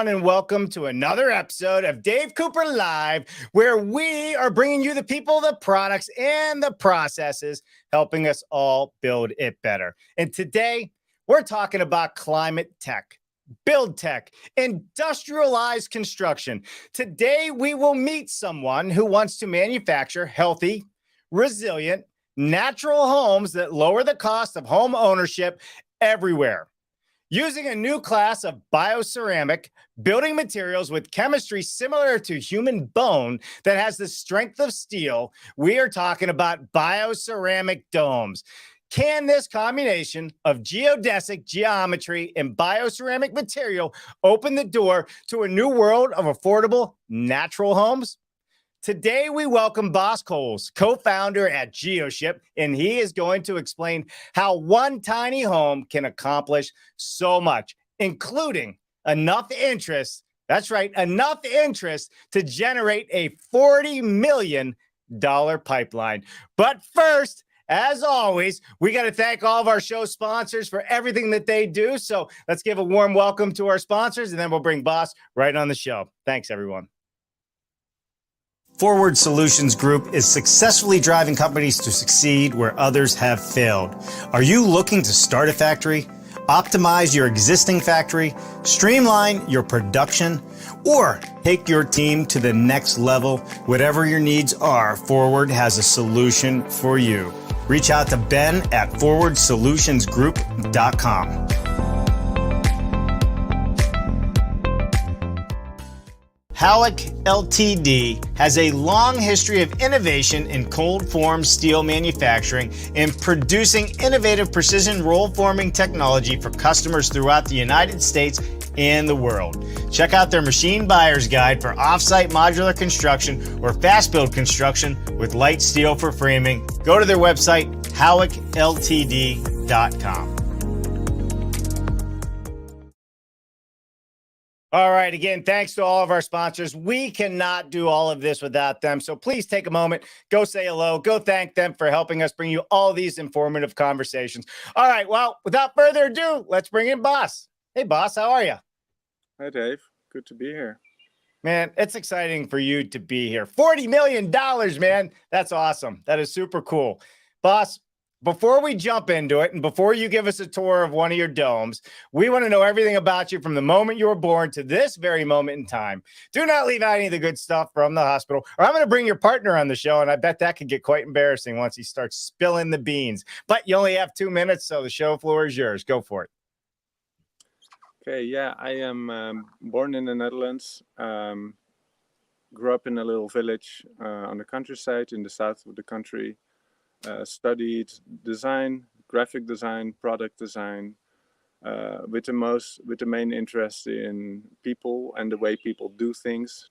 everyone, and welcome to another episode of Dave Cooper Live, where we are bringing you the people, the products, and the processes, helping us all build it better. And today, we're talking about climate tech, build tech, industrialized construction. Today, we will meet someone who wants to manufacture healthy, resilient, natural homes that lower the cost of home ownership everywhere. Using a new class of bioceramic building materials with chemistry similar to human bone that has the strength of steel, we are talking about bioceramic domes. Can this combination of geodesic geometry and bioceramic material open the door to a new world of affordable natural homes? Today, we welcome Bas Kools, co-founder at Geoship, and he is going to explain how one tiny home can accomplish so much, including enough interest, that's right, enough interest to generate a $40 million pipeline. But first, as always, we got to thank all of our show sponsors for everything that they do. So let's give a warm welcome to our sponsors, and then we'll bring Bas right on the show. Thanks, everyone. Forward Solutions Group is successfully driving companies to succeed where others have failed. Are you looking to start a factory, optimize your existing factory, streamline your production, or take your team to the next level? Whatever your needs are, Forward has a solution for you. Reach out to Ben at forwardsolutionsgroup.com. Howick Ltd. has a long history of innovation in cold form steel manufacturing and producing innovative precision roll forming technology for customers throughout the United States and the world. Check out their machine buyer's guide for off-site modular construction or fast build construction with light steel for framing. Go to their website, howickltd.com. All right. Again, thanks to all of our sponsors. We cannot do all of this without them. So please take a moment, go say hello, go thank them for helping us bring you all these informative conversations. All right. Well, without further ado, let's bring in Bas. Hey, Bas, how are you? Hi, Dave. Good to be here. Man, it's exciting for you to be here. $40 million, man. That's awesome. That is super cool. Bas, before we jump into it and before you give us a tour of one of your domes, we want to know everything about you from the moment you were born to this very moment in time. Do not leave out any of the good stuff from the hospital, or I'm going to bring your partner on the show, and I bet that could get quite embarrassing once he starts spilling the beans. But you only have 2 minutes, so the show floor is yours. Go for it. Okay, yeah, I am born in the Netherlands, grew up in a little village on the countryside in the south of the country. Studied design, graphic design, product design, with the main interest in people and the way people do things,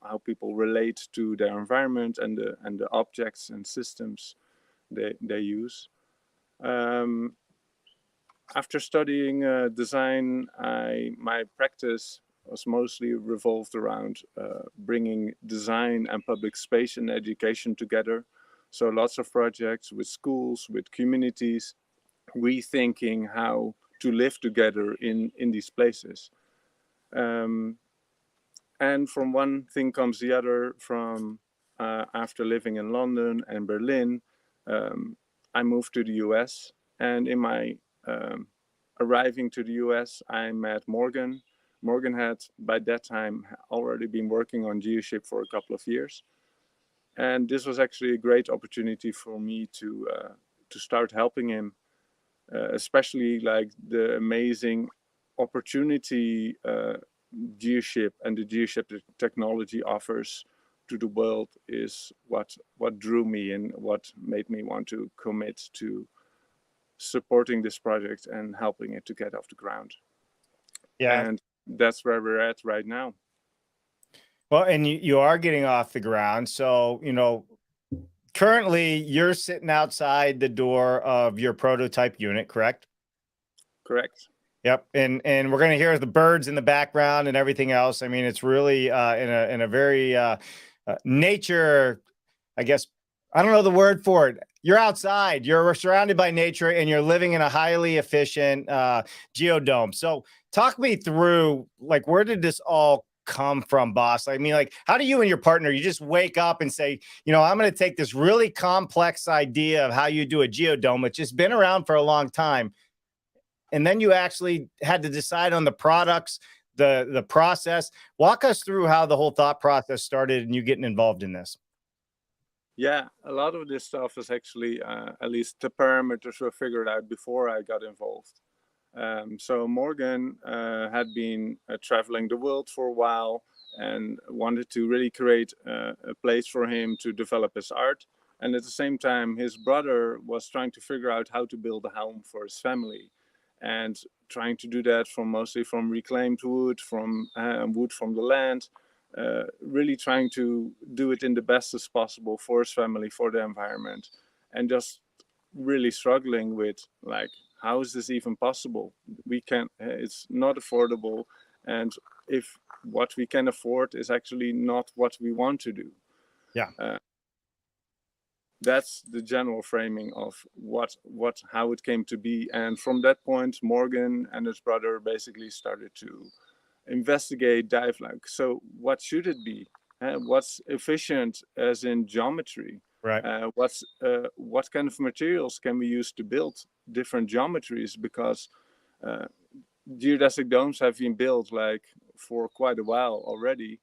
how people relate to their environment and the objects and systems they use. After studying design, my practice was mostly revolved around bringing design and public space and education together. So lots of projects with schools, with communities, rethinking how to live together in these places. And from one thing comes the other. From after living in London and Berlin, I moved to the US. And in my arriving to the US, I met Morgan. Morgan had, by that time, already been working on Geoship for a couple of years. And this was actually a great opportunity for me to start helping him, especially like the amazing opportunity Geoship and the Geoship technology offers to the world is what drew me and what made me want to commit to supporting this project and helping it to get off the ground. Yeah, and that's where we're at right now. Well, and you are getting off the ground. So, currently you're sitting outside the door of your prototype unit, correct? Correct. Yep. And we're going to hear the birds in the background and everything else. I mean, it's really in a very nature, I guess, I don't know the word for it. You're outside, you're surrounded by nature, and you're living in a highly efficient geodome. So talk me through, like, where did this all come from, boss? I mean, like, how do you and your partner, you just wake up and say, you know, I'm going to take this really complex idea of how you do a geodome, which has been around for a long time, and then you actually had to decide on the products, the process. Walk us through how the whole thought process started and you getting involved in this. Yeah, a lot of this stuff is actually, at least the parameters were figured out before I got involved. So Morgan had been traveling the world for a while and wanted to really create a place for him to develop his art. And at the same time, his brother was trying to figure out how to build a home for his family, and trying to do that from mostly from reclaimed wood, from wood from the land, really trying to do it in the best as possible for his family, for the environment, and just really struggling with, like, how is this even possible? We can't, it's not affordable, and if what we can afford is actually not what we want to do. Yeah. That's the general framing of how it came to be. And from that point, Morgan and his brother basically started to investigate, dive, like, so what should it be? What's efficient as in geometry? Right. What kind of materials can we use to build different geometries? Because geodesic domes have been built like for quite a while already,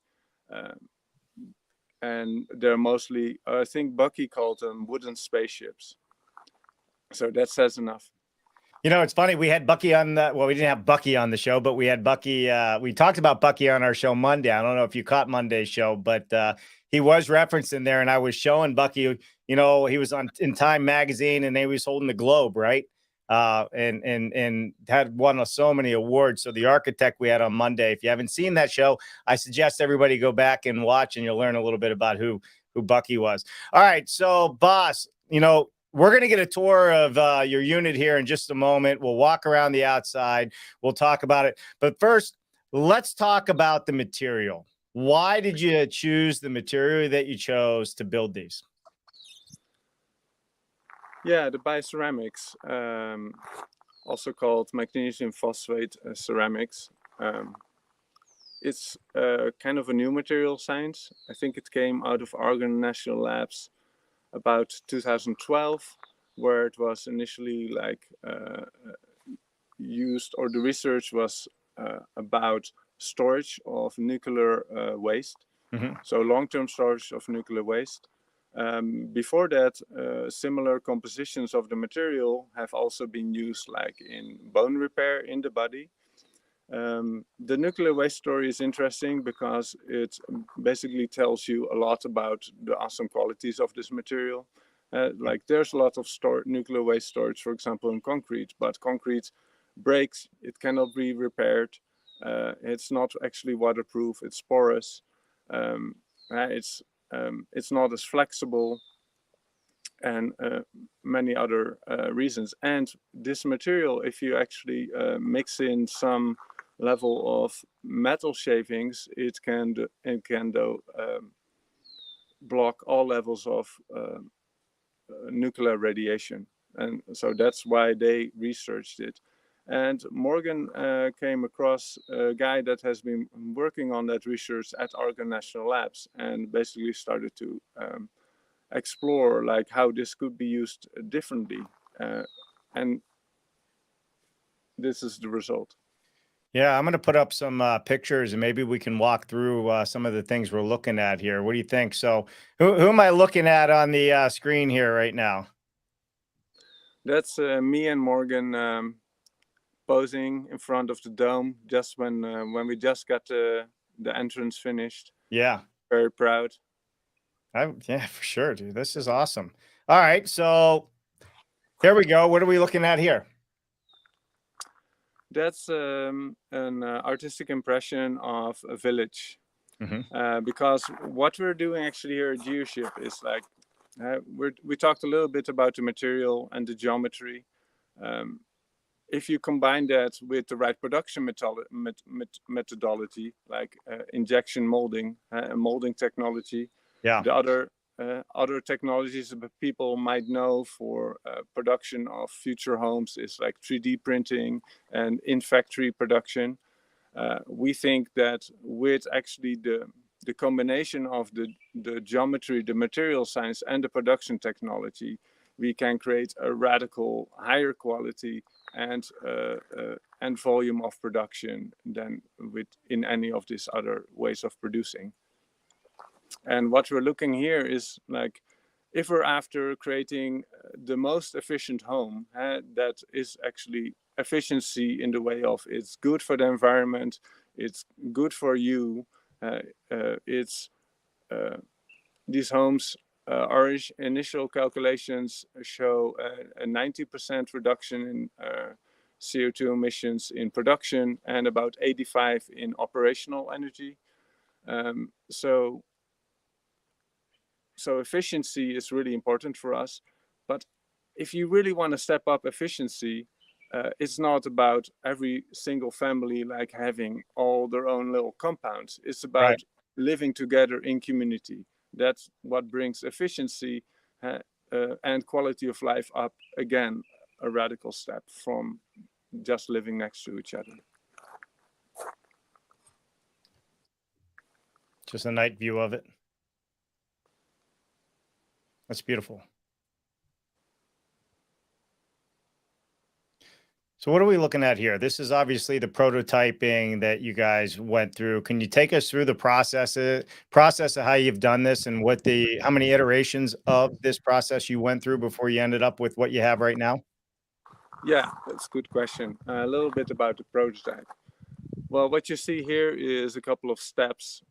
and they're mostly, I think Bucky called them wooden spaceships. So that says enough. You know, it's funny. We had Bucky on the, well, we didn't have Bucky on the show, but we had Bucky. We talked about Bucky on our show Monday. I don't know if you caught Monday's show, but he was referenced in there, and I was showing Bucky, you know, he was on in Time magazine and he was holding the globe, right? And had won so many awards. So the architect we had on Monday, if you haven't seen that show, I suggest everybody go back and watch, and you'll learn a little bit about who Bucky was. All right. So, boss, you know, we're going to get a tour of your unit here in just a moment. We'll walk around the outside. We'll talk about it. But first, let's talk about the material. Why did you choose the material that you chose to build these? Yeah, the bioceramics, also called magnesium phosphate ceramics. It's kind of a new material science. I think it came out of Argonne National Labs about 2012, where it was initially like used, or the research was about storage of nuclear waste. Mm-hmm. So long-term storage of nuclear waste. Before that, similar compositions of the material have also been used, like in bone repair in the body. The nuclear waste story is interesting because it basically tells you a lot about the awesome qualities of this material. Like, there's a lot of nuclear waste storage, for example, in concrete, but concrete breaks, it cannot be repaired. It's not actually waterproof, it's porous. It's not as flexible, and many other reasons. And this material, if you actually mix in some level of metal shavings, it can block all levels of nuclear radiation. And so that's why they researched it. And Morgan came across a guy that has been working on that research at Argonne National Labs, and basically started to explore, like, how this could be used differently. And this is the result. Yeah, I'm going to put up some pictures, and maybe we can walk through some of the things we're looking at here. What do you think? So who am I looking at on the screen here right now? That's me and Morgan posing in front of the dome just when we just got the entrance finished. Yeah. Very proud. Yeah, for sure, dude. This is awesome. All right, so here we go. What are we looking at here? That's an artistic impression of a village. Mm-hmm. Because what we're doing actually here at Geoship is, like, we talked a little bit about the material and the geometry. If you combine that with the right production methodology, like injection molding, molding technology, Yeah. the other other technologies that people might know for production of future homes is like 3D printing and in-factory production. We think that with actually the combination of the geometry, the material science, and the production technology, we can create a radical higher quality and volume of production than in any of these other ways of producing. And what we're looking here is like, if we're after creating the most efficient home, that is actually efficiency in the way of it's good for the environment, it's good for you, these homes, our initial calculations show a 90% reduction in CO2 emissions in production and about 85 in operational energy. So efficiency is really important for us. But if you really want to step up efficiency, it's not about every single family like having all their own little compounds. It's about living together in community. That's what brings efficiency and quality of life up. Again, a radical step from just living next to each other. Just a night view of it. That's beautiful. So what are we looking at here? This is obviously the prototyping that you guys went through. Can you take us through the process of how you've done this and how many iterations of this process you went through before you ended up with what you have right now? Yeah, that's a good question. A little bit about the prototype. Well, what you see here is a couple of steps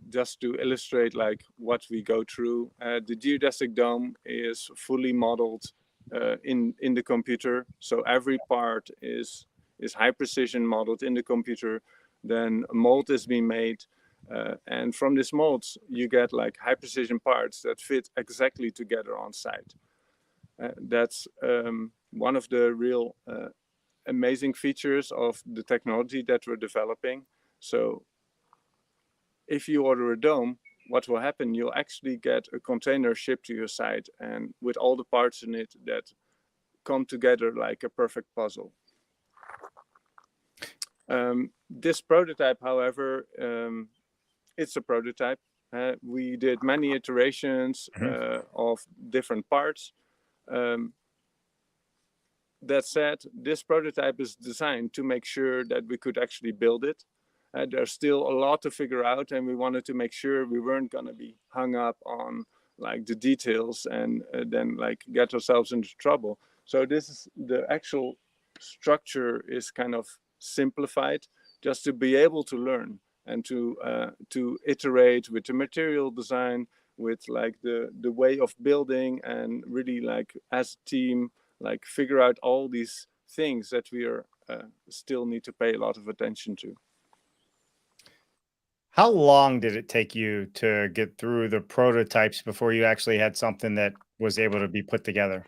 just to illustrate like what we go through. The geodesic dome is fully modeled in the computer, so every part is high precision modeled in the computer. Then a mold is being made, and from this molds you get like high precision parts that fit exactly together on site. That's one of the real amazing features of the technology that we're developing. So if you order a dome, what will happen, you'll actually get a container shipped to your site and with all the parts in it that come together like a perfect puzzle. This prototype, however, it's a prototype. We did many iterations of different parts. That said, this prototype is designed to make sure that we could actually build it. There's still a lot to figure out, and we wanted to make sure we weren't going to be hung up on like the details and then like get ourselves into trouble. So this is the actual structure is kind of simplified just to be able to learn and to iterate with the material design, with like the way of building, and really like as a team like figure out all these things that we are still need to pay a lot of attention to. How long did it take you to get through the prototypes before you actually had something that was able to be put together?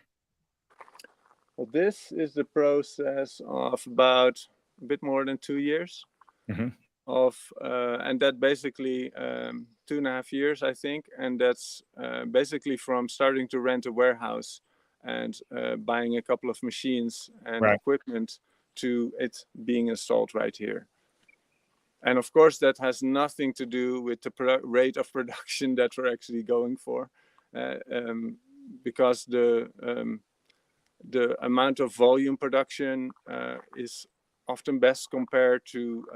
Well, this is the process of about a bit more than 2 years. And that basically 2.5 years, I think. And that's basically from starting to rent a warehouse and buying a couple of machines and equipment to it being installed right here. And of course, that has nothing to do with the rate of production that we're actually going for, because the amount of volume production is often best compared to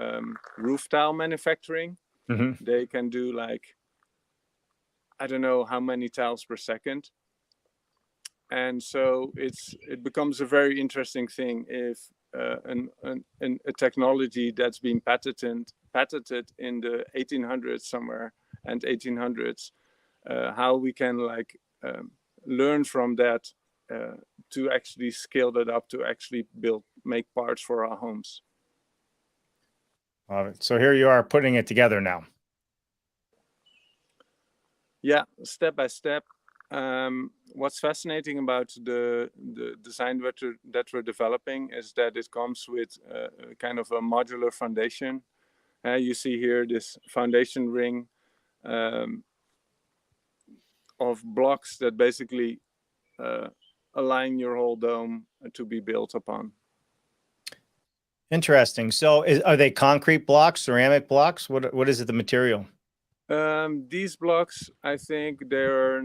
roof tile manufacturing. They can do like, I don't know how many tiles per second. And so it becomes a very interesting thing if a technology that's been patented in the 1800s somewhere and 1800s, how we can like learn from that to actually scale that up to actually make parts for our homes. Love it. So here you are putting it together now. Yeah, step by step. What's fascinating about the design that we're developing is that it comes with kind of a modular foundation. You see here this foundation ring. blocks that basically align your whole dome to be built upon. Interesting. So are they concrete blocks, ceramic blocks? What is it, the material? These blocks, I think they're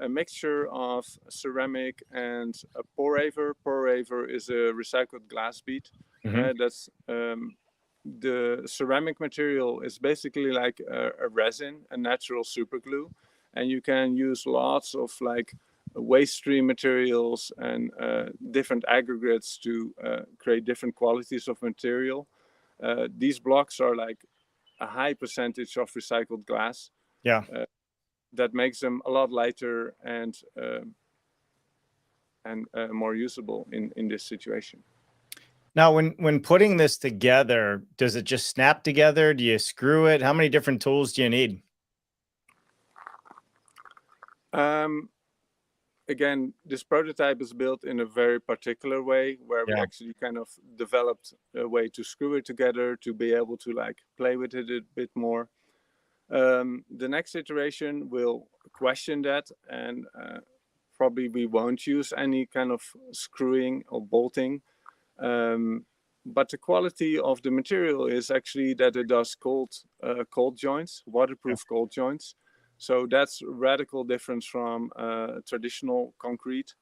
a mixture of ceramic and a pour-over. Pour-over is a recycled glass bead. That's the ceramic material is basically like a resin, a natural superglue, and you can use lots of like waste stream materials and different aggregates to create different qualities of material. These blocks are like a high percentage of recycled glass. Yeah. That makes them a lot lighter and more usable in this situation. Now, when putting this together, does it just snap together? Do you screw it? How many different tools do you need? Again, this prototype is built in a very particular way where we actually kind of developed a way to screw it together to be able to like play with it a bit more. The next iteration will question that, and probably we won't use any kind of screwing or bolting. But the quality of the material is actually that it does cold joints, waterproof cold joints. So that's a radical difference from traditional concrete,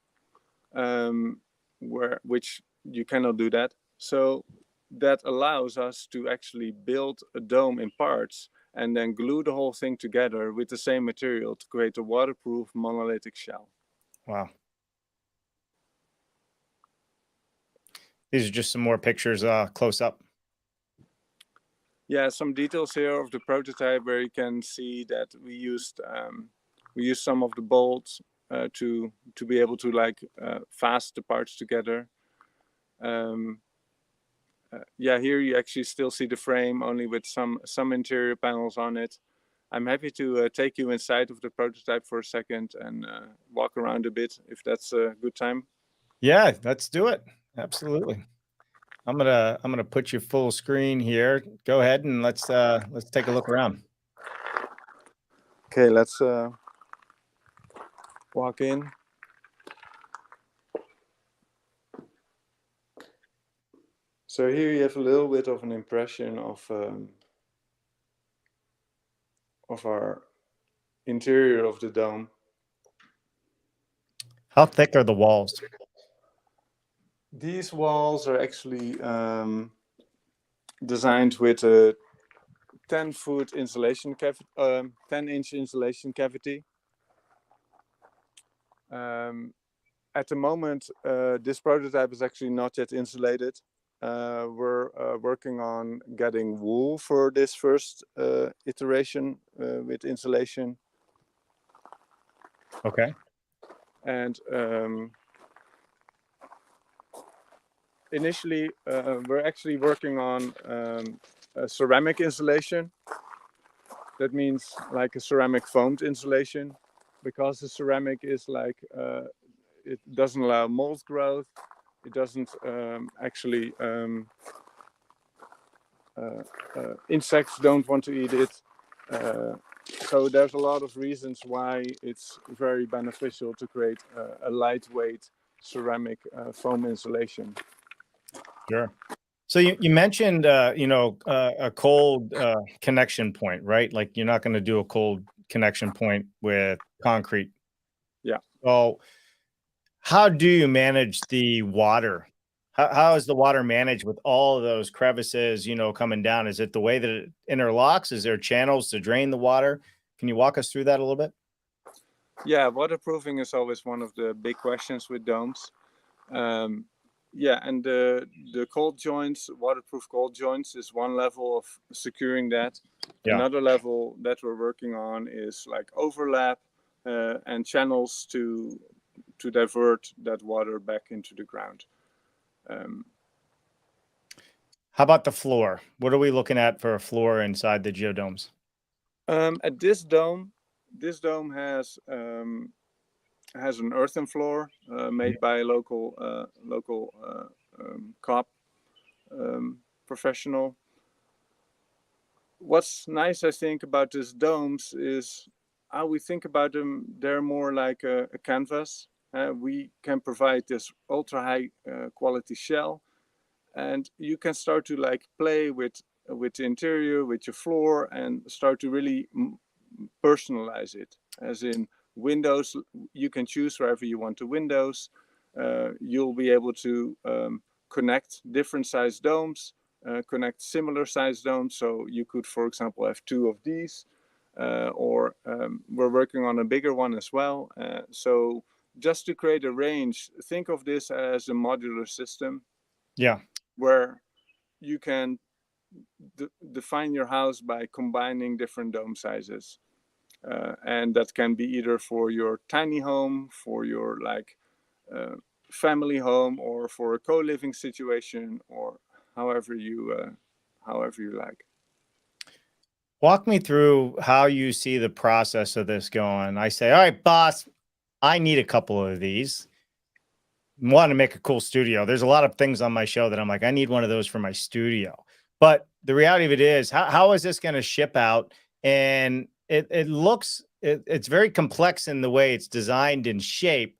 which you cannot do that. So that allows us to actually build a dome in parts and then glue the whole thing together with the same material to create a waterproof monolithic shell. Wow. These are just some more pictures close up. Yeah, some details here of the prototype where you can see that we used some of the bolts to be able to like fast the parts together. Yeah, here you actually still see the frame only with some interior panels on it. I'm happy to take you inside of the prototype for a second and walk around a bit if that's a good time. Yeah, let's do it. Absolutely. I'm gonna put you full screen here. Go ahead and let's take a look around. Okay, let's walk in. So here you have a little bit of an impression of our interior of the dome. How thick are the walls? These walls are actually designed with a 10-foot insulation 10-inch insulation cavity. At the moment, this prototype is actually not yet insulated. We're working on getting wool for this first iteration with insulation. Okay. And initially, we're actually working on a ceramic insulation. That means like a ceramic foamed insulation, because the ceramic is like, it doesn't allow mold growth. It doesn't actually, insects don't want to eat it. So there's a lot of reasons why it's very beneficial to create a lightweight ceramic foam insulation. Sure. So you mentioned a cold connection point, right? Like you're not going to do a cold connection point with concrete. Yeah. So how do you manage the water? How is the water managed with all of those crevices, coming down? Is it the way that it interlocks? Is there channels to drain the water? Can you walk us through that a little bit? Yeah, waterproofing is always one of the big questions with domes. Yeah, and the cold joints, waterproof cold joints, is one level of securing that. Yeah. Another level that we're working on is like overlap and channels to divert that water back into the ground. How about the floor? What are we looking at for a floor inside the geodomes? At this dome has an earthen floor made by a local COP professional. What's nice, I think, about these domes is how we think about them, they're more like a canvas. We can provide this ultra high quality shell, and you can start to like play with the interior, with your floor, and start to really personalize it. As in windows, you can choose wherever you want the windows. You'll be able to connect different size domes, connect similar size domes. So you could, for example, have two of these, or we're working on a bigger one as well. So just to create a range, think of this as a modular system. Yeah. Where you can define your house by combining different dome sizes. And that can be either for your tiny home, for your like family home, or for a co-living situation, or however you like. Walk me through how you see the process of this going. I say, all right, boss, I need a couple of these. Want to make a cool studio. There's a lot of things on my show that I'm like, I need one of those for my studio. But the reality of it is, how is this going to ship out? And it's very complex in the way it's designed and shaped,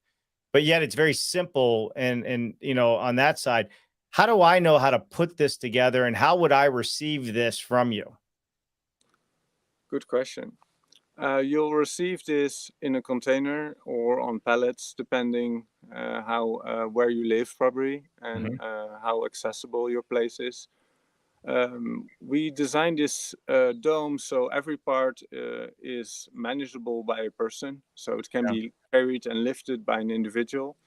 but yet it's very simple. And on that side, how do I know how to put this together, and how would I receive this from you? Good question. You'll receive this in a container or on pallets, depending where you live, probably, and how accessible your place is. We designed this dome so every part is manageable by a person, so it can be carried and lifted by an individual.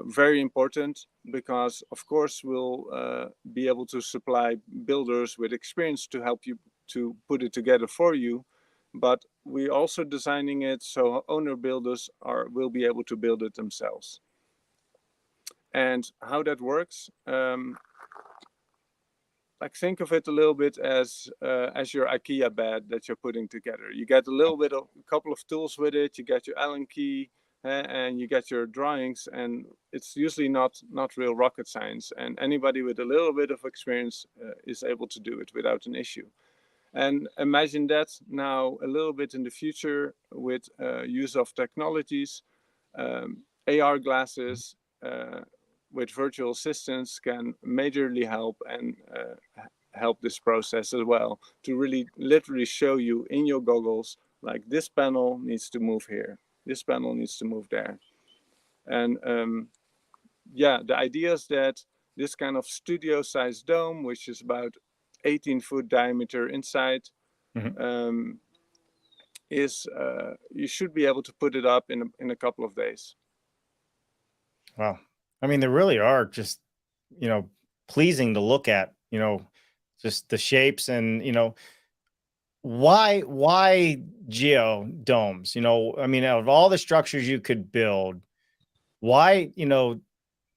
Very important, because of course we'll be able to supply builders with experience to help you to put it together for you, but we're also designing it so owner builders will be able to build it themselves. And how that works, like think of it a little bit as your IKEA bed that you're putting together. You get a couple of tools with it. You get your Allen key, and you get your drawings, and it's usually not real rocket science. And anybody with a little bit of experience is able to do it without an issue. And imagine that now a little bit in the future with use of technologies, AR glasses. With virtual assistants can majorly help and help this process as well, to really literally show you in your goggles, like this panel needs to move here, this panel needs to move there. And the idea is that this kind of studio sized dome, which is about 18-foot diameter inside, is you should be able to put it up in a couple of days. Wow. I mean, they really are just, pleasing to look at, just the shapes and, why geo domes? I mean, out of all the structures you could build, why,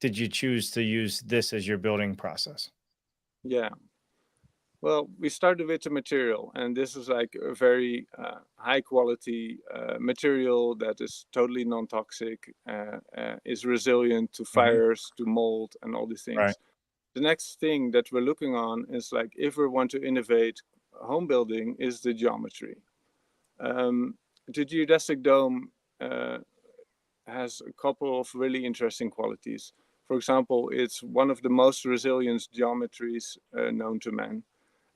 did you choose to use this as your building process? Yeah. Well, we started with the material, and this is like a very high quality material that is totally non-toxic, is resilient to fires, to mold, and all these things. Right. The next thing that we're looking on is like, if we want to innovate home building, is the geometry. The geodesic dome has a couple of really interesting qualities. For example, it's one of the most resilient geometries known to man.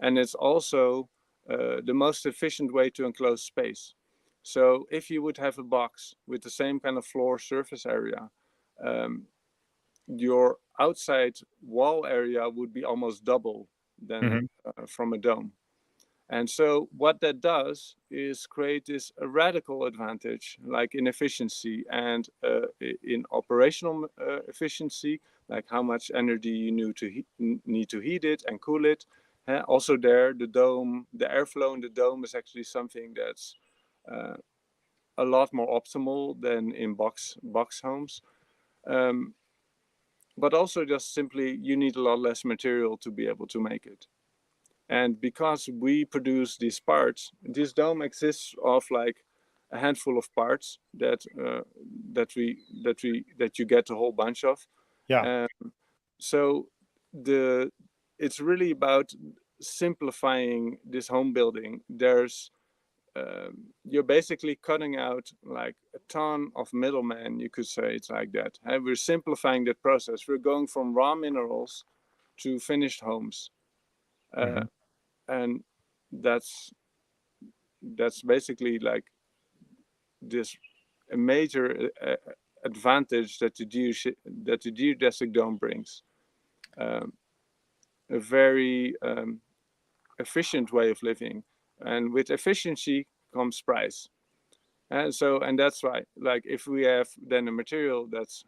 And it's also the most efficient way to enclose space. So if you would have a box with the same kind of floor surface area, your outside wall area would be almost double than from a dome. And so what that does is create this radical advantage, like in efficiency and in operational efficiency, like how much energy you need to heat it and cool it. Also there, the dome, the airflow in the dome is actually something that's a lot more optimal than in box homes. But also just simply, you need a lot less material to be able to make it. And because we produce these parts, this dome exists of like a handful of parts that you get a whole bunch of. Yeah. So it's really about simplifying this home building. There's you're basically cutting out like a ton of middlemen, you could say it's like that. And we're simplifying that process. We're going from raw minerals to finished homes. And that's basically like this a major advantage that the geodesic dome brings. A very efficient way of living, and with efficiency comes price. And that's why, like, if we have then a material that's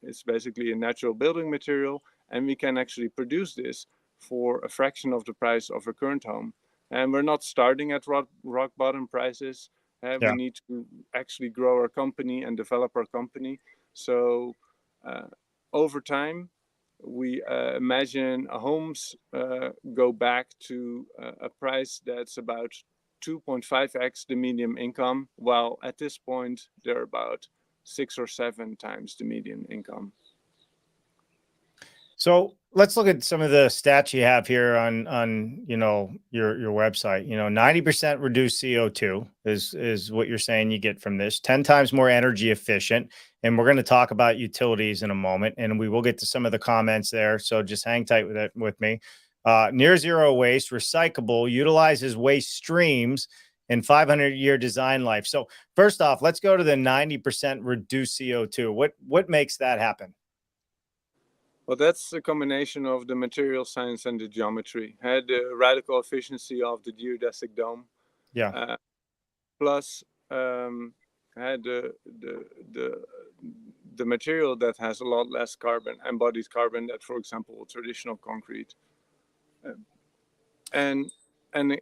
it's basically a natural building material, and we can actually produce this for a fraction of the price of a current home, and we're not starting at rock bottom prices. We need to actually grow our company and develop our company. So over time, we imagine homes go back to a price that's about 2.5x the median income, while at this point they're about 6 or 7 times the median income. So let's look at some of the stats you have here on your website. 90% reduced CO2 is what you're saying you get from this. 10 times more energy efficient, and we're going to talk about utilities in a moment, and we will get to some of the comments there. So just hang tight with me. Near zero waste, recyclable, utilizes waste streams, and 500-year design life. So first off, let's go to the 90% reduced CO2. What makes that happen? Well, that's a combination of the material science and the geometry. Had the radical efficiency of the geodesic dome. Yeah. Plus, had the material that has a lot less carbon, embodied carbon, that, for example, traditional concrete. And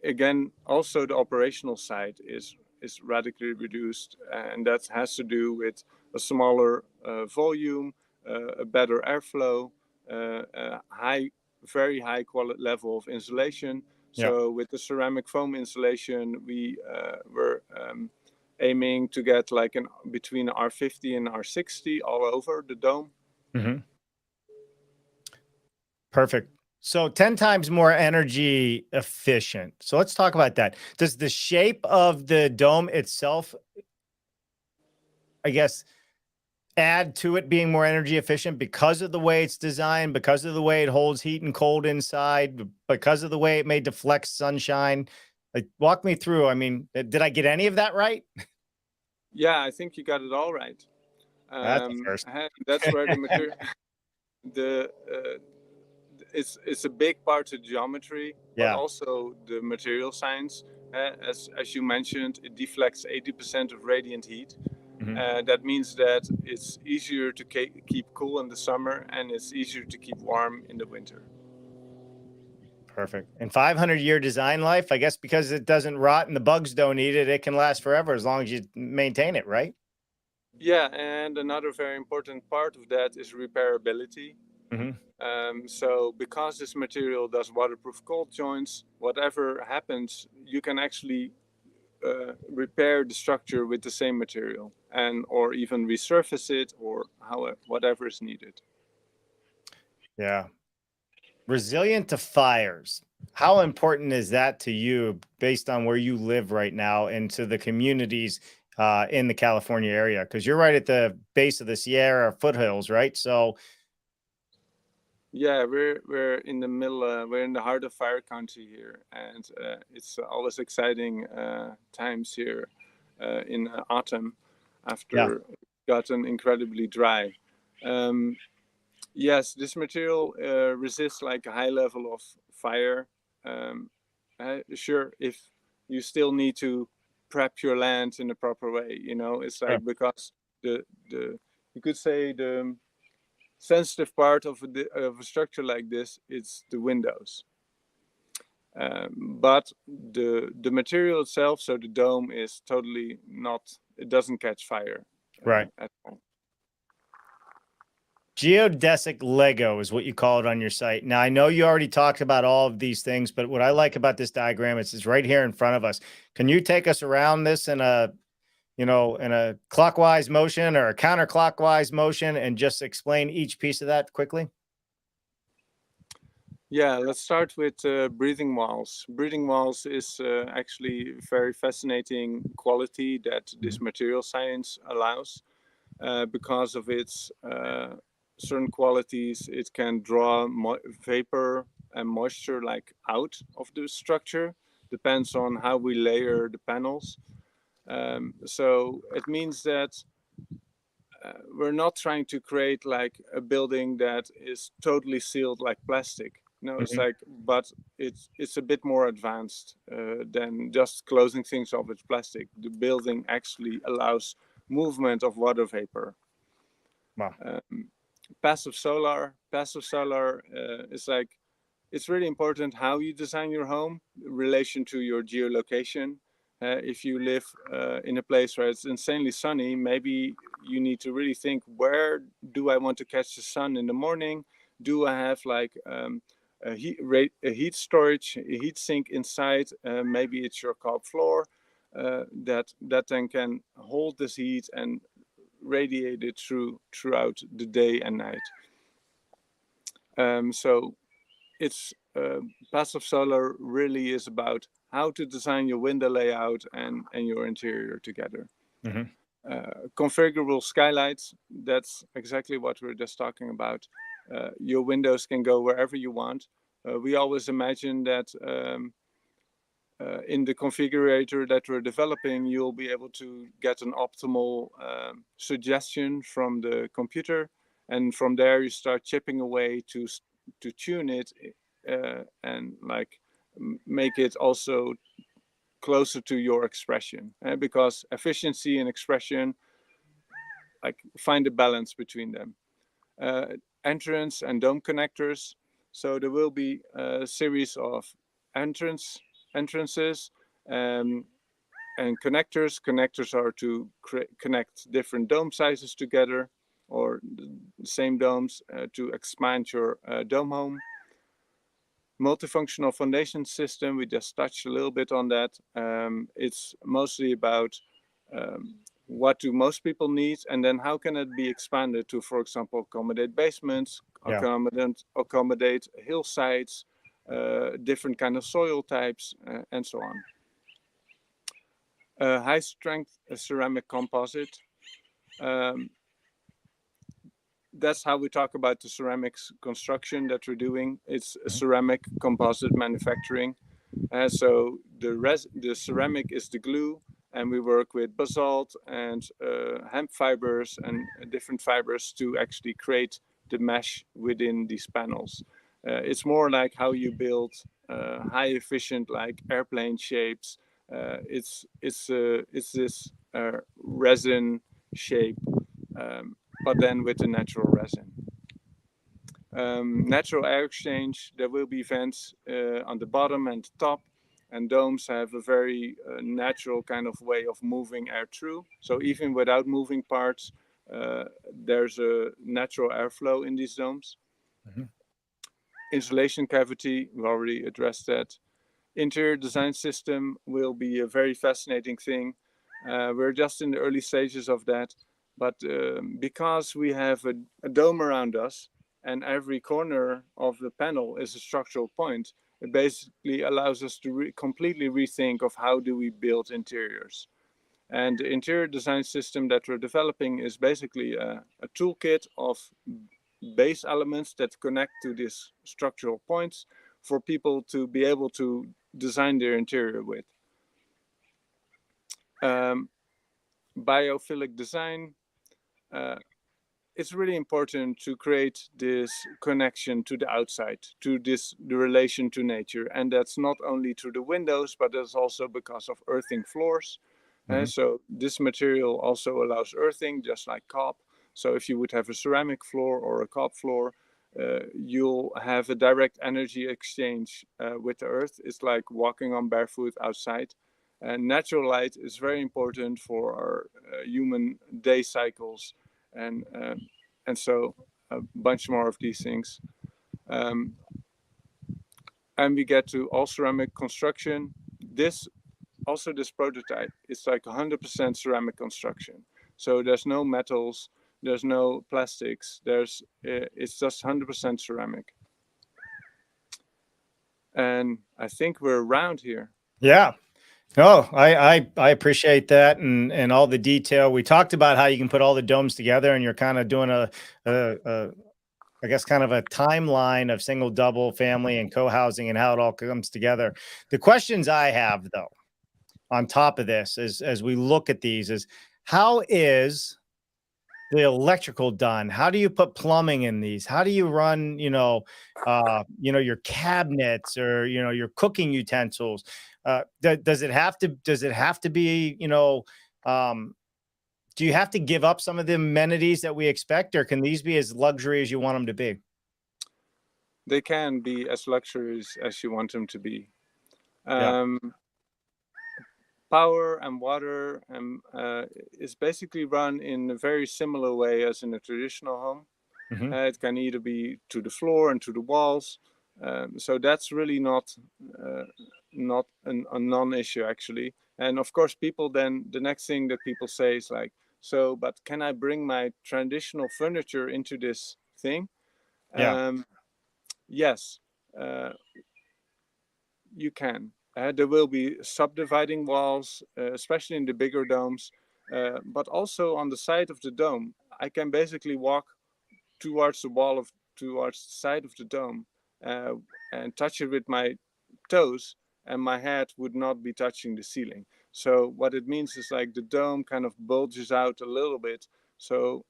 again, also the operational side is radically reduced, and that has to do with a smaller volume, a better airflow, a very high quality level of insulation. So with the ceramic foam insulation, we were aiming to get like between R50 and R60 all over the dome. Perfect. So 10 times more energy efficient. So let's talk about that. Does the shape of the dome itself, I guess, add to it being more energy efficient because of the way it's designed, because of the way it holds heat and cold inside, because of the way it may deflect sunshine? Like, walk me through. I mean, did I get any of that right? Yeah, I think you got it all right. That's the first. That's where the material, it's a big part of geometry, but also the material science. As you mentioned, it deflects 80% of radiant heat. That means that it's easier to keep cool in the summer, and it's easier to keep warm in the winter. Perfect. And 500-year design life, I guess, because it doesn't rot and the bugs don't eat it, it can last forever as long as you maintain it, right? Yeah, and another very important part of that is repairability. So because this material does waterproof cold joints, whatever happens, you can actually repair the structure with the same material, or even resurface it, or whatever is needed. Yeah. Resilient to fires. How important is that to you based on where you live right now and to the communities in the California area? Because you're right at the base of the Sierra foothills, right? So yeah, we're in the middle. We're in the heart of fire country here, and it's always exciting times here in autumn after it's gotten incredibly dry. Yes, this material resists like a high level of fire. Sure, if you still need to prep your land in the proper way, it's like because the you could say the sensitive part of a structure like this is the windows. But the material itself, so the dome, is totally not. It doesn't catch fire. At all. Geodesic Lego is what you call it on your site. Now, I know you already talked about all of these things, but what I like about this diagram is it's right here in front of us. Can you take us around this in a clockwise motion or a counterclockwise motion and just explain each piece of that quickly? Yeah, let's start with breathing walls. Breathing walls is actually a very fascinating quality that this material science allows. Because of its certain qualities, it can draw vapor and moisture like out of the structure. Depends on how we layer the panels. So it means that we're not trying to create like a building that is totally sealed like plastic. No, it's Mhm. like, but it's a bit more advanced than just closing things off with plastic. The building actually allows movement of water vapor. Wow. Passive solar is like, it's really important how you design your home in relation to your geolocation. If you live in a place where it's insanely sunny, maybe you need to really think, where do I want to catch the sun in the morning? Do I have like a heat storage, a heat sink inside? Maybe it's your top floor that then can hold this heat and radiate it throughout the day and night. So it's passive solar really is about how to design your window layout and your interior together. Hmm. Configurable skylights, that's exactly what we're just talking about. Your windows can go wherever you want. We always imagine that in the configurator that we're developing, you'll be able to get an optimal suggestion from the computer, and from there you start chipping away to tune it and like make it also closer to your expression. Because efficiency and expression, like, find a balance between them. Uh, Entrance and dome connectors. So there will be a series of entrances. Um, and connectors. Connectors are to connect different dome sizes together, or the same domes to expand your dome home. Multifunctional foundation system, we just touched a little bit on that. It's mostly about what do most people need, and then how can it be expanded to, for example, accommodate basements, Yeah. accommodate hillsides, different kind of soil types, and so on. High strength ceramic composite. Um, that's how we talk about the ceramics construction that we're doing. It's a Mhm. ceramic composite manufacturing. So the ceramic is the glue, and we work with basalt and hemp fibers and different fibers to actually create the mesh within these panels. It's more like how you build high efficient like airplane shapes. It's this resin shape, but then with the natural resin. Natural air exchange, there will be vents on the bottom and top, and domes have a very natural kind of way of moving air through. So even without moving parts, there's a natural airflow in these domes. Mhm. Insulation cavity, we already addressed that. Interior design system will be a very fascinating thing. We're just in the early stages of that, but because we have a dome around us and every corner of the panel is a structural point, it basically allows us to completely rethink of how do we build interiors. And the interior design system that we're developing is basically a toolkit of base elements that connect to these structural points for people to be able to design their interior with. Um, Biophilic design. Uh, it's really important to create this connection to the outside, to the relation to nature, and that's not only through the windows, but that's also because of earthing floors. Mhm. So this material also allows earthing, just like cob. So if you would have a ceramic floor or a cob floor, you'll have a direct energy exchange with the earth. It's like walking on barefoot outside. And natural light is very important for our human day cycles, and and so a bunch more of these things. Um, and we get to all ceramic construction. This prototype, it's like 100% ceramic construction. So there's no metals, there's no plastics. It's just 100% ceramic. And I think we're around here. Yeah. No, I appreciate that and all the detail. We talked about how you can put all the domes together, and you're kind of doing a I guess kind of a timeline of single, double, family, and co-housing and how it all comes together. The questions I have though, on top of this, is as we look at these, is how is the electrical done? How do you put plumbing in these? How do you run, your cabinets or, your cooking utensils? Does it have to be, um, do you have to give up some of the amenities that we expect, or can these be as luxury as you want them to be? They can be as luxurious as you want them to be. Yeah. Power and water is basically run in a very similar way as in a traditional home. Hmm. It can either be to the floor and to the walls. So that's really not a non-issue actually. And of course, people then the next thing that people say is like, so, but can I bring my traditional furniture into this thing? Yeah. Yes, uh, you can. There will be subdividing walls, especially in the bigger domes, but also on the side of the dome. I can basically walk towards the wall of towards the side of the dome uh, and touch it with my toes, and my head would not be touching the ceiling. So what it means is like the dome kind of bulges out a little bit, so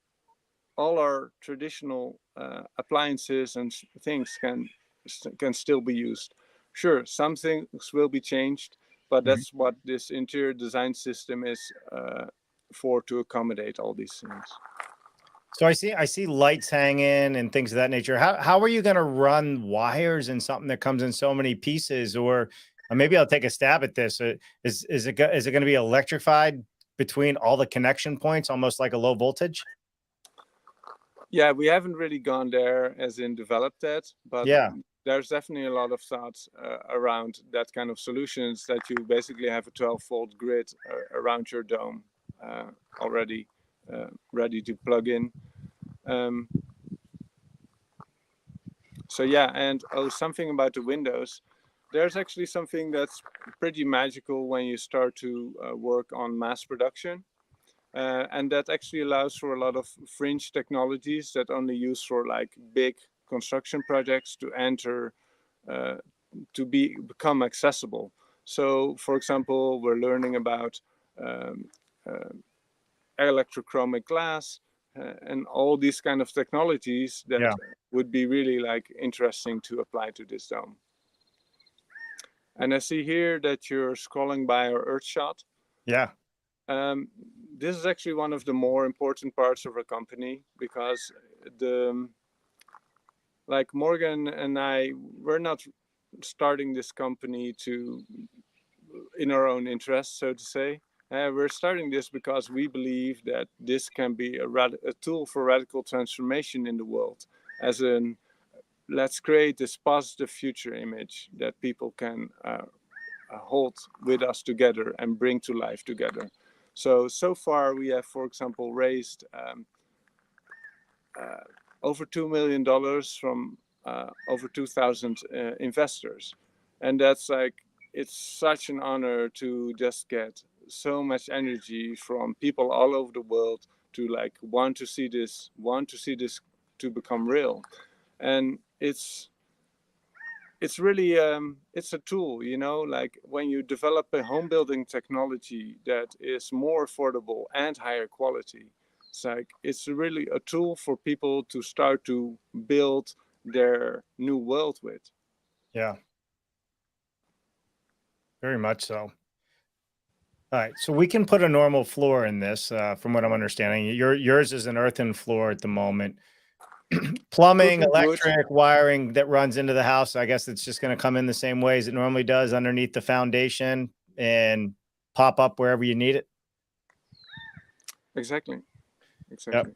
all our traditional appliances and things can still be used. Sure, some things will be changed, but Mhm. that's what this interior design system is for, to accommodate all these things. So I see lights hanging and things of that nature. How are you going to run wires in something that comes in so many pieces? Or maybe I'll take a stab at this. Is it going to be electrified between all the connection points, almost like a low voltage? Yeah, we haven't really gone there as in developed that, but Yeah. there's definitely a lot of thoughts around that kind of solutions, that you basically have a 12-volt grid around your dome uh, already ready to plug in. Um, so yeah, and oh, something about the windows. There's actually something that's pretty magical when you start to work on mass production. And that actually allows for a lot of fringe technologies that only use for like big construction projects to enter, uh, to become accessible. So, for example, we're learning about um, uh, electrochromic glass and all these kind of technologies that Yeah. would be really like interesting to apply to this dome. And I see here that you're scrolling by our Earth shot. Yeah. Um, this is actually one of the more important parts of our company, because the like Morgan and I, we're not starting this company to in our own interest, so to say. We're starting this because we believe that this can be a tool for radical transformation in the world, as in let's create this positive future image that people can hold with us together and bring to life together. So far we have, for example, raised over $2 million from over 2,000 investors, and that's like, it's such an honor to just get so much energy from people all over the world to like want to see this to become real. And it's really it's a tool, you know, like when you develop a home building technology that is more affordable and higher quality, it's like it's really a tool for people to start to build their new world with. Yeah. Very much so. All right. So we can put a normal floor in this, from what I'm understanding. Yours is an earthen floor at the moment. Could Plumbing, be wood. electric, wiring that runs into the house. I guess it's just going to come in the same way as it normally does underneath the foundation and pop up wherever you need it. Exactly. Yep. Exactly.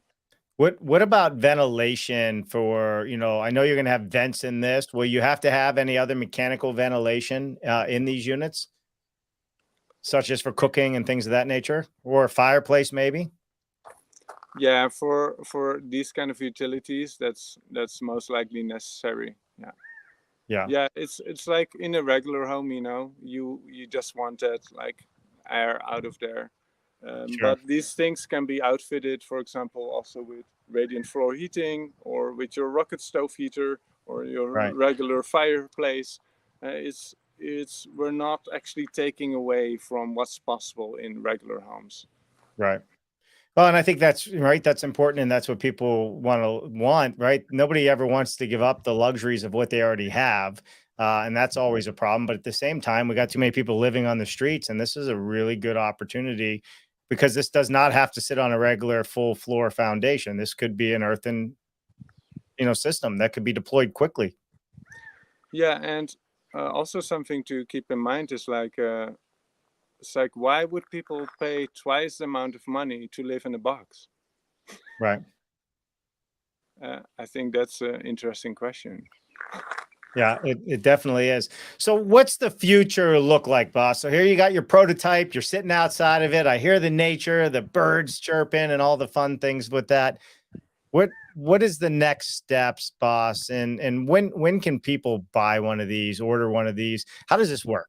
What about ventilation for, I know you're going to have vents in this. Will you have to have any other mechanical ventilation in these units, such as for cooking and things of that nature, or a fireplace maybe? Yeah, for these kind of utilities, that's most likely necessary. Yeah. Yeah, it's like in a regular home, you just want that like air out of there. Sure. But these things can be outfitted, for example, also with radiant floor heating or with your rocket stove heater or your Right. regular fireplace. It's we're not actually taking away from what's possible in regular homes. Right. Well, and I think that's right. That's important. And that's what people want, right? Nobody ever wants to give up the luxuries of what they already have. And that's always a problem. But at the same time, we got too many people living on the streets. And this is a really good opportunity because this does not have to sit on a regular full floor foundation. This could be an earthen, system that could be deployed quickly. Yeah, and also something to keep in mind is like it's like, why would people pay twice the amount of money to live in a box? Right. I think that's an interesting question. Yeah, it definitely is. So what's the future look like, boss? So here you got your prototype, you're sitting outside of it. I hear the nature, the birds chirping and all the fun things with that. What is the next steps, boss? And when can people buy one of these, order one of these? How does this work?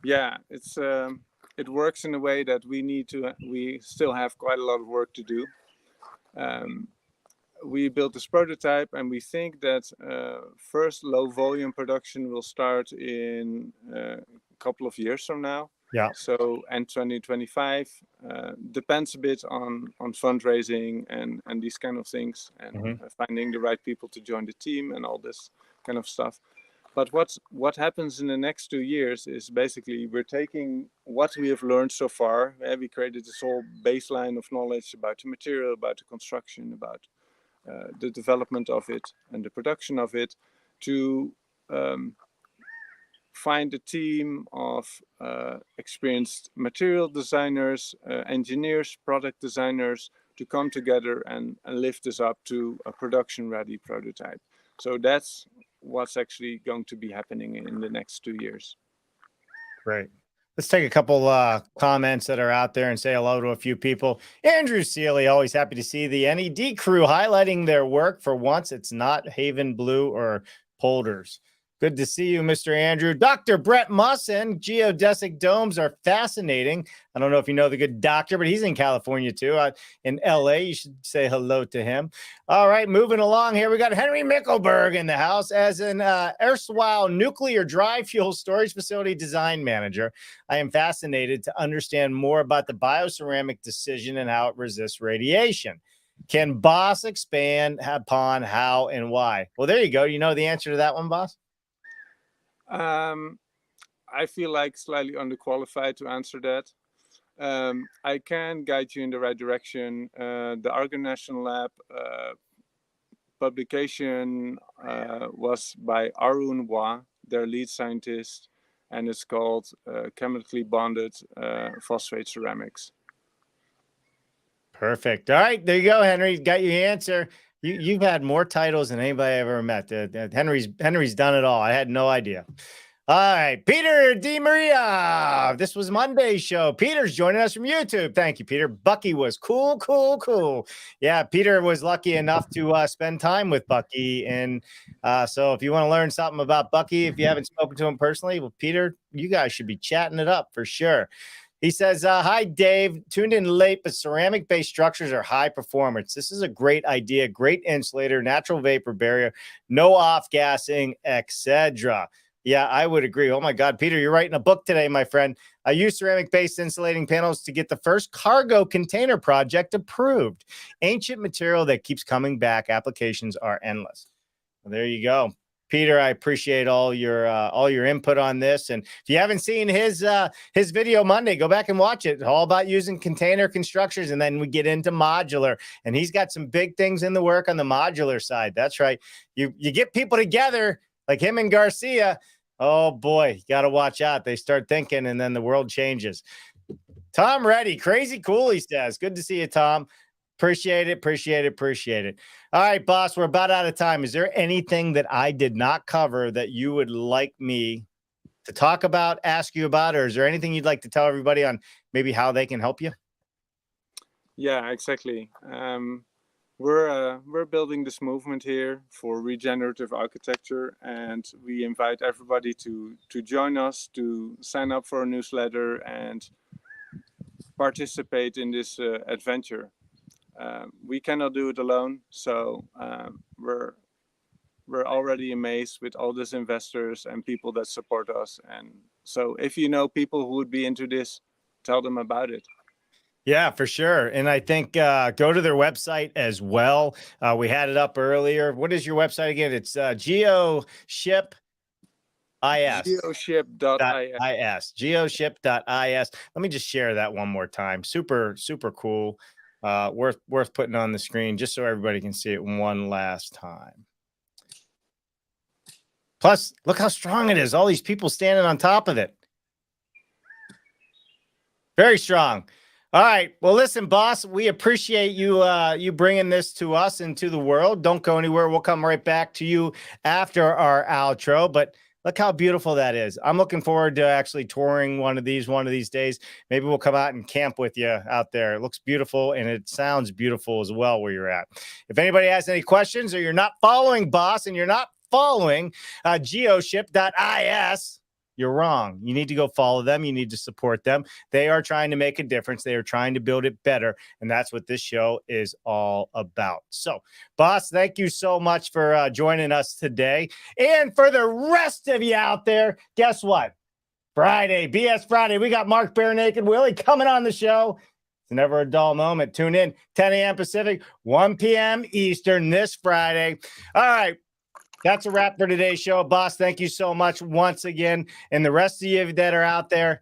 Yeah, it works in a way that we still have quite a lot of work to do. We built this prototype, and we think that first low volume production will start in a couple of years from now. Yeah. So, and 2025 depends a bit on fundraising and these kind of things, and finding the right people to join the team and all this kind of stuff. But what happens in the next 2 years is basically we're taking what we have learned so far. We created this whole baseline of knowledge about the material, about the construction, about the development of it and the production of it, to find a team of experienced material designers, engineers, product designers to come together and lift this up to a production ready prototype. So that's what's actually going to be happening in the next 2 years. Great. Let's take a couple comments that are out there and say hello to a few people. Andrew Seeley, always happy to see the NED crew highlighting their work. For once, it's not Haven Blue or Polders. Good to see you, Mr. Andrew. Dr. Brett Musson, geodesic domes are fascinating. I don't know if you know the good doctor, but he's in California too. In LA, you should say hello to him. All right, moving along here. We got Henry Mickelberg in the house as an erstwhile nuclear dry fuel storage facility design manager. I am fascinated to understand more about the bioceramic decision and how it resists radiation. Can Bas expand upon how and why? Well, there you go. You know the answer to that one, Bas? I feel like slightly underqualified to answer that. I can guide you in the right direction. The Argonne National Lab publication was by Arun Wah, their lead scientist, and it's called Chemically Bonded Phosphate Ceramics. Perfect. All right, there you go, Henry. Got your answer. You've had more titles than anybody I ever met. Henry's done it all. I had no idea. All right, Peter DeMaria. This was Monday's show. Peter's joining us from YouTube. Thank you, Peter. Bucky was cool. Yeah, Peter was lucky enough to spend time with Bucky. And so if you want to learn something about Bucky, if you haven't spoken to him personally, well, Peter, you guys should be chatting it up for sure. He says, hi, Dave. Tuned in late, but ceramic-based structures are high performance. This is a great idea, great insulator, natural vapor barrier, no off-gassing, etc. Yeah, I would agree. Oh, my God, Peter, you're writing a book today, my friend. I used ceramic-based insulating panels to get the first cargo container project approved. Ancient material that keeps coming back. Applications are endless. Well, there you go. Peter, I appreciate all your input on this. And if you haven't seen his video Monday, go back and watch it. It's all about using container constructors, and then we get into modular. And he's got some big things in the work on the modular side. That's right. You get people together like him and Garcia. Oh boy, you got to watch out. They start thinking, and then the world changes. Tom Reddy, crazy cool, he says. Good to see you, Tom. Appreciate it. All right, boss, we're about out of time. Is there anything that I did not cover that you would like me to talk about, ask you about, or is there anything you'd like to tell everybody on maybe how they can help you? Yeah, exactly. we're building this movement here for regenerative architecture, and we invite everybody to join us, to sign up for a newsletter and participate in this adventure. We cannot do it alone, so we're already amazed with all these investors and people that support us. And so if you know people who would be into this, tell them about it. Yeah, for sure. And I think go to their website as well. We had it up earlier. What is your website again? It's Geoship. Geoship.is. Geoship.is. Let me just share that one more time. Super, super cool. Worth putting on the screen just so everybody can see it one last time. Plus, look how strong it is. All these people standing on top of it. Very strong. All right. Well, listen, boss, we appreciate you you bringing this to us and to the world. Don't go anywhere. We'll come right back to you after our outro. But look how beautiful that is. I'm looking forward to actually touring one of these days. Maybe we'll come out and camp with you out there. It looks beautiful, and it sounds beautiful as well where you're at. If anybody has any questions, or you're not following Bas and you're not following Geoship.is, you're wrong. You need to go follow them. You need to support them. They are trying to make a difference. They are trying to build it better. And that's what this show is all about. So, Bas, thank you so much for joining us today. And for the rest of you out there, guess what? Friday, BS Friday. We got Mark Bare Naked Willie coming on the show. It's never a dull moment. Tune in 10 a.m. Pacific, 1 p.m. Eastern this Friday. All right. That's a wrap for today's show. Bas, thank you so much once again. And the rest of you that are out there,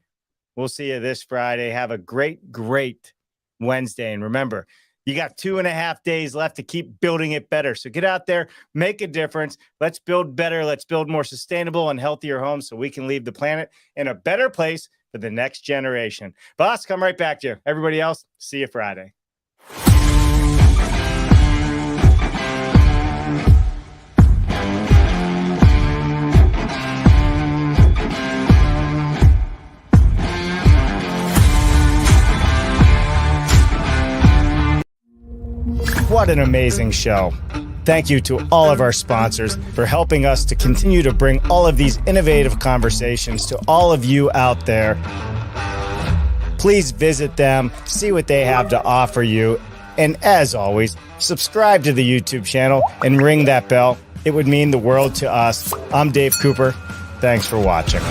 we'll see you this Friday. Have a great, great Wednesday. And remember, you got 2.5 days left to keep building it better. So get out there, make a difference. Let's build better. Let's build more sustainable and healthier homes so we can leave the planet in a better place for the next generation. Bas, come right back to you. Everybody else, see you Friday. What an amazing show. Thank you to all of our sponsors for helping us to continue to bring all of these innovative conversations to all of you out there. Please visit them, see what they have to offer you, and as always, subscribe to the YouTube channel and ring that bell. It would mean the world to us. I'm Dave Cooper. Thanks for watching.